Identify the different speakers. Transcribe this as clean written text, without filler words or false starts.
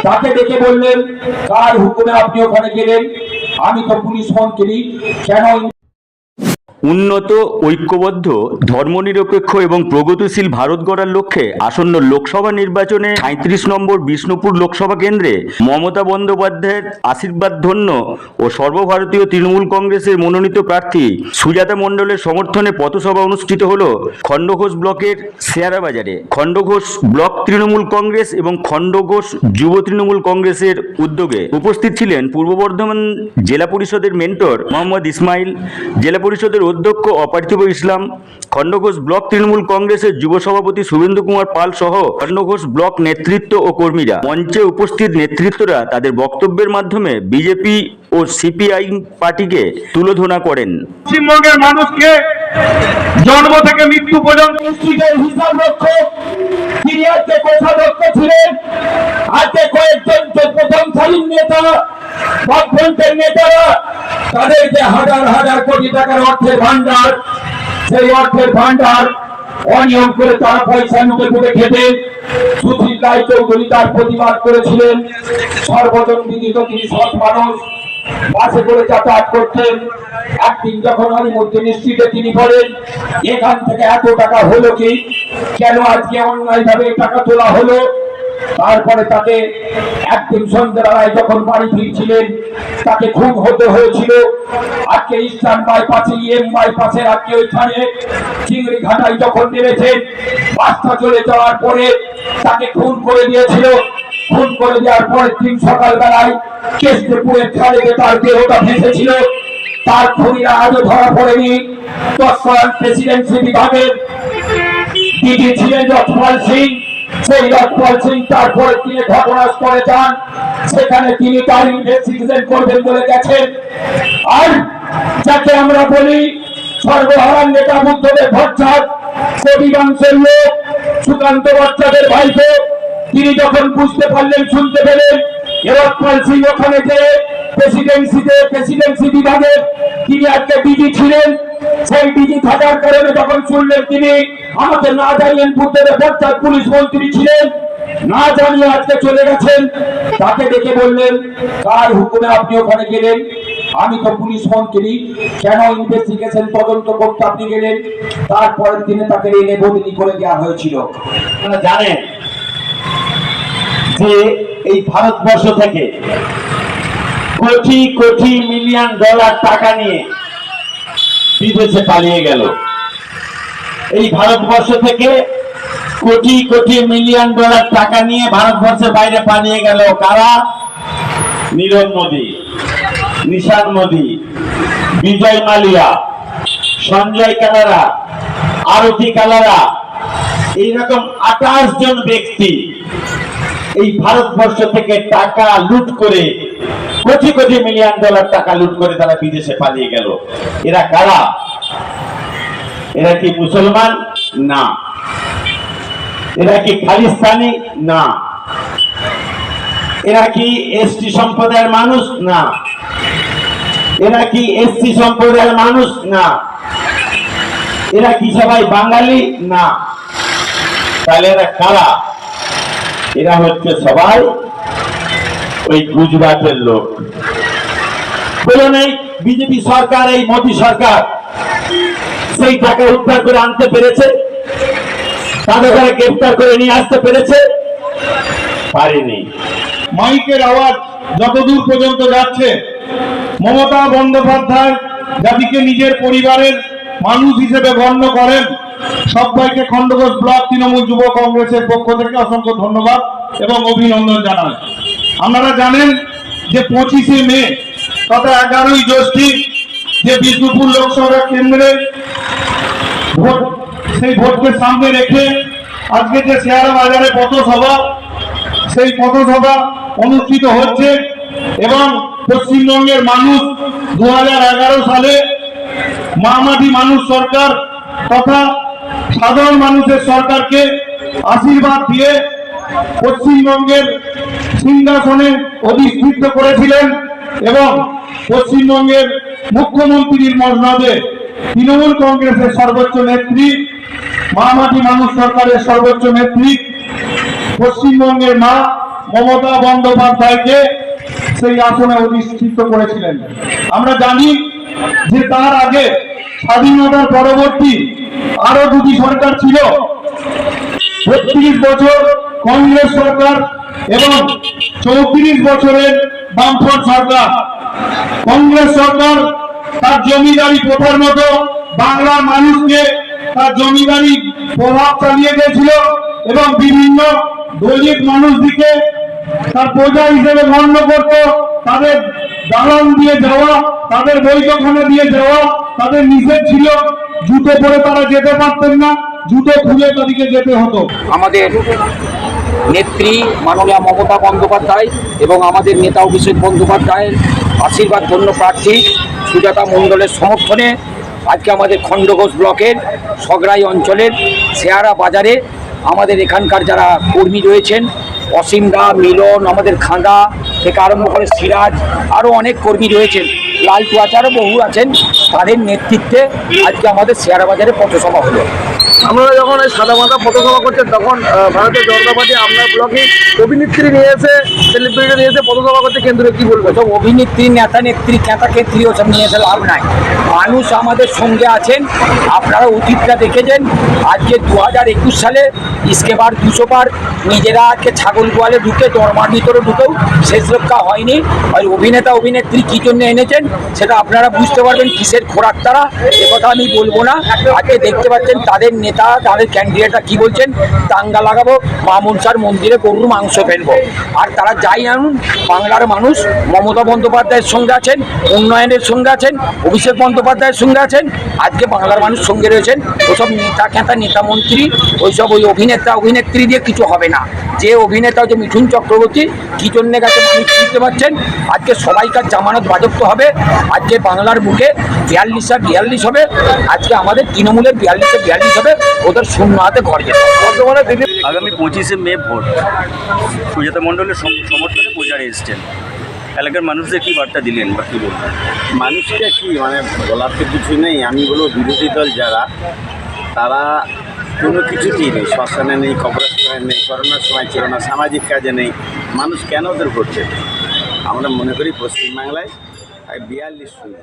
Speaker 1: তাকে ডেকে বললেন, কার হুকুমে আপনি ওখানে গেলেন? আমি তো পুলিশ মন্ত্রী, কেন?
Speaker 2: উন্নত, ঐক্যবদ্ধ, ধর্মনিরপেক্ষ এবং প্রগতিশীল ভারত গড়ার লক্ষ্যে আসন্ন লোকসভা নির্বাচনে ৩৭ নম্বর বিষ্ণুপুর লোকসভা কেন্দ্রে মমতা বন্দ্যোপাধ্যায়ের আশীর্বাদ ধন্য ও সর্বভারতীয় তৃণমূল কংগ্রেসের মনোনীত প্রার্থী সুজাতা মণ্ডলের সমর্থনে পথসভা অনুষ্ঠিত হল খণ্ডঘোষ ব্লকের শেয়ারাবাজারে। খণ্ডঘোষ ব্লক তৃণমূল কংগ্রেস এবং খণ্ডঘোষ যুব তৃণমূল কংগ্রেসের উদ্যোগে উপস্থিত ছিলেন পূর্ব বর্ধমান জেলা পরিষদের মেন্টর মোহাম্মদ ইসমাইল, জেলা পরিষদের অধ্যক্ষ অপার্থিব ইসলাম, খণ্ডঘোষ ব্লক তৃণমূল কংগ্রেসের যুব সভাপতি শুভেন্দু কুমার পাল সহ খণ্ডঘোষ ব্লক নেতৃত্ব ও কর্মীরা। মঞ্চে উপস্থিত নেতৃত্বরা তাদের বক্তব্যের মাধ্যমে বিজেপি ও সিপিআই পার্টিকে তুলোধনা করেন।
Speaker 3: পশ্চিমবঙ্গের মানুষকে জন্ম থেকে মৃত্যু পর্যন্ত
Speaker 1: হিসাব রক্ষক, তিনি আজকে কোষাধ্যক্ষ ছিলেন। আজকে কয়েকজন প্রথম সারির নেতা, বামফ্রন্টের নেতারা তাদের যে হাজার হাজার কোটি টাকার অর্থের ভান্ডার, সেই অর্থের ভান্ডার অনিয়ম করে তারা পয়সা লুটে পুটে খেতে। সুশীল রায় চৌধুরী তার প্রতিবাদ করেছিলেন। সর্বজন বিদিত তিনি সৎ মানুষ, বাসে করে যাতায়াত করতেন। একদিন যখন হরিমুদ্দিন স্ট্রিটে তিনি বলেন, এখান থেকে এত টাকা হলো কি, কেন আজকে অন্যায় ভাবে টাকা তোলা হলো? তারপরে তাকে একদিন সন্ধ্যাবেলায় যখন বাড়ি ফিরছিলেন তাকে খুন হতে হয়েছিল। আজকে ইস্টার্ন বাইপাসে, বাইপাসের আজকে ওইখানে চিংড়ি ঘাটায় যখন নেমেছেন, বাসটা চলে যাওয়ার পরে তাকে খুন করে দিয়েছিল। খুন করে দেওয়ার পরের দিন সকালবেলায় কেষ্টপুরের খালেতে তার দেহটা ভেসেছিল। তার খুনিরা আজও ধরা পড়েনি। তৎকালীন প্রেসিডেন্সি বিভাগের ডিজি ছিলেন রথপাল সিং। সেই রথপাল সিং তারপরে তিনি ঘটনাস্থলে যান, সেখানে তিনি তার ইনভেস্টিগেশন করবেন বলে গেছেন। আর যাকে আমরা বলি সর্বহারার নেতা বুদ্ধদেব ভট্টাচার্য, কবিবংশের লোক, সুকান্ত ভট্টাচার্যের ভাইপো, তিনি যখন বুঝতে পারলেন, শুনতে পেলেন রথপাল সিং ওখানে যে প্রেসিডেন্সি বিভাগের তিনি আজকে ডিজি ছিলেন, সেই ডিজি থাকার কারণে যখন শুনলেন তিনি আমাকে না জানিয়ে বুদ্ধদেব ভট্টাচার্য পুলিশ মন্ত্রী ছিলেন, না জানিয়ে আজকে চলে গেছেন। তাকে ডেকে বললেন, কার হুকুমে আপনি ওখানে গেলেন? আমি তো পুলিশ মন্ত্রী, কেন ইনভেস্টিগেশন তদন্ত করতে আপনি গেলেন? তারপরের দিনে তাকে এনে বদলি করে দেওয়া হয়েছিল।
Speaker 4: আপনারা জানেন যে এই ভারতবর্ষ থেকে কোটি কোটি মিলিয়ন ডলার টাকা নিয়ে বিদেশে পালিয়ে গেল। এই ভারতবর্ষ থেকে কোটি কোটি মিলিয়ন ডলার টাকা নিয়ে ভারতবর্ষের বাইরে পালিয়ে গেল কারা? নীরব মোদী, নিশান মোদী, বিজয় মালিয়া, সঞ্জয় কালারা, আরতি কালারা, এইরকম 28 জন ব্যক্তি এই ভারতবর্ষ থেকে টাকা লুট করে, কোটি কোটি মিলিয়ন ডলার টাকা লুট করে তারা বিদেশে পালিয়ে গেল। এরা কারা? এরা কি মুসলমান? না। এরা কি খালিস্তানি? না। এরা কি এসটি সম্প্রদায়ের মানুষ? না। এরা কি এসসি সম্প্রদায়ের মানুষ? না। এরা কি সবাই বাঙালি? না। তাহলে এরা কারা? এরা হচ্ছে সবাই ওই গুজরাটের লোক। বলুন, এই বিজেপি সরকার, এই মোদী সরকার সেই টাকা উদ্ধার করে আনতে পেরেছে? তাদের গ্রেফতার করে নিয়ে আসতে পেরেছে? পারেনি।
Speaker 3: মাইকের আওয়াজ যতদূর পর্যন্ত যাচ্ছে, মমতা বন্দ্যোপাধ্যায় যাদেরকে নিজের পরিবারের মানুষ হিসেবে গণ্য করেন, সবাইকে খণ্ডঘোষ ব্লক তৃণমূল যুব কংগ্রেসের পক্ষ থেকে অসংখ্য ধন্যবাদ এবং অভিনন্দন জানাই। আপনারা জানেন যে 25শে মে তথা 11ই জ্যৈষ্ঠী যে বিষ্ণুপুর লোকসভা কেন্দ্রে ভোট, সেই ভোটকে সামনে রেখে আজকে যে শেয়ারাবাজারে পথসভা, সেই পথসভা অনুষ্ঠিত হচ্ছে এবং পশ্চিমবঙ্গের মানুষ 2011 সালে মামাটি মানুষ সরকার তথা সাধারণ মানুষের সরকারকে আশীর্বাদ দিয়ে পশ্চিমবঙ্গের সিংহাসনে অধিষ্ঠিত করেছিলেন এবং পশ্চিমবঙ্গের মুখ্যমন্ত্রীর মসনদে তৃণমূল কংগ্রেসের সর্বোচ্চ নেত্রী, মামাটি মানুষ সরকারের সর্বোচ্চ নেত্রী, পশ্চিমবঙ্গের মা মমতা বন্দ্যোপাধ্যায়কে সেই আসনে অধিষ্ঠিত করেছিলেন। আমরা জানি যে তার আগে স্বাধীনতার পরবর্তী আরো দুটি সরকার ছিল, 32 বছর কংগ্রেস সরকার এবং 34 বছরের বামফ্রন্ট সরকার। কংগ্রেস সরকার তার জমিদারি প্রথার মতো বাংলার মানুষকে তার জমিদারি প্রভাব চালিয়ে গেছিল এবং বিভিন্ন দলিত মানুষদিকে তার প্রজা হিসেবে গণ্য করত। তাদের দালান দিয়ে যাওয়া, তাদের বৈঠকখানা দিয়ে যাওয়া তাদের নিষেধ ছিল। জুতো পরে তারা যেতে পারতেন না, জুতো খুলে তাদেরকে যেতে হতো।
Speaker 5: আমাদের নেত্রী মাননীয়া মমতা বন্দ্যোপাধ্যায় এবং আমাদের নেতা অভিষেক বন্দ্যোপাধ্যায়ের আশীর্বাদ ধন্য প্রার্থী সুজাতা মণ্ডলের সমর্থনে আজকে আমাদের খণ্ডঘোষ ব্লকের সগড়াই অঞ্চলের শেয়ারা বাজারে আমাদের এখানকার যারা কর্মী রয়েছেন, অসীমদা, মিলন, আমাদের খাঁদা থেকে আরম্ভ করে সিরাজ, আরও অনেক কর্মী রয়েছেন, লালটু আচারও বহু আছেন, তাদের নেতৃত্বে আজকে আমাদের শেয়ারা বাজারে পথসভা হলো।
Speaker 6: আপনারা যখন এই সাদা মাথা পথসভা করছেন তখন ভারতীয় জনতা পার্টি আপনার ব্লকে অভিনেত্রী নিয়ে এসে, সেলিব্রিটি নিয়ে এসে পথসভা করতে কেন্দ্রে কি বলবো?
Speaker 5: ওসব অভিনেত্রী, নেতা নেত্রী, ক্যাঁতা ক্ষেত্রী ওসব নিয়ে এসে লাভ নাই। মানুষ আমাদের সঙ্গে আছেন। আপনারা অতীতটা দেখেছেন। আজকে 2021 সালে ইস্কেবার 200 পার নিজেরা আজকে ছাগল গোয়ালে ঢুকে দরমার ভিতরে ঢুকেও শেষ রক্ষা হয়নি। আর অভিনেতা অভিনেত্রী কী জন্য এনেছেন সেটা আপনারা বুঝতে পারবেন, কিসের খোরাক তারা, একথা আমি বলবো না। আজকে দেখতে পাচ্ছেন তাদের নেতা, তাদের ক্যান্ডিডেটরা কি বলছেন, দাঙ্গা লাগাবো, মা মনসার মন্দিরে গরুর মাংস ফেলবো। আর তারা যাই আনুন, বাংলার মানুষ মমতা বন্দ্যোপাধ্যায়ের সঙ্গে আছেন, উন্নয়নের সঙ্গে আছেন, অভিষেক বন্দ্যোপাধ্যায়ের সঙ্গে আছেন। আজকে বাংলার মানুষ সঙ্গে রয়েছেন। ওসব নেতা খেতা, নেতা মন্ত্রী, ওইসব ওই অভিনেতা অভিনেত্রী দিয়ে কিছু হবে না। যে অভিনেতা যে মিঠুন চক্রবর্তী কী জন্য গেছে মানুষ বুঝতে পারছেন। আজকে সবাইকার জামানত বাজপ্ত হবে। আজকে বাংলার বুকে 42 হবে। আজকে আমাদের তৃণমূলের 42 হবে। ওদের শূন্য হাতে ঘর যেতে হবে।
Speaker 6: বর্তমানে দিদি
Speaker 2: আগামী 25শে মে ভোট, সুজাতা মণ্ডলের সমর্থনে প্রচারে এসছেন। এলাকার মানুষদের কি বার্তা দিলেন বা কী বলবেন?
Speaker 7: মানুষকে কি মানে বলার তো কিছু নেই। আমি বলবো বিরোধী দল যারা, তারা কোনো কিছুতেই নেই, শ্মশানে নেই, কবরস্থানে নেই, করোনার সময় ছিল না, সামাজিক কাজে নেই। মানুষ কেন ওদের ভোট দেবে? আমরা মনে করি পশ্চিমবাংলায় 42 শূন্য।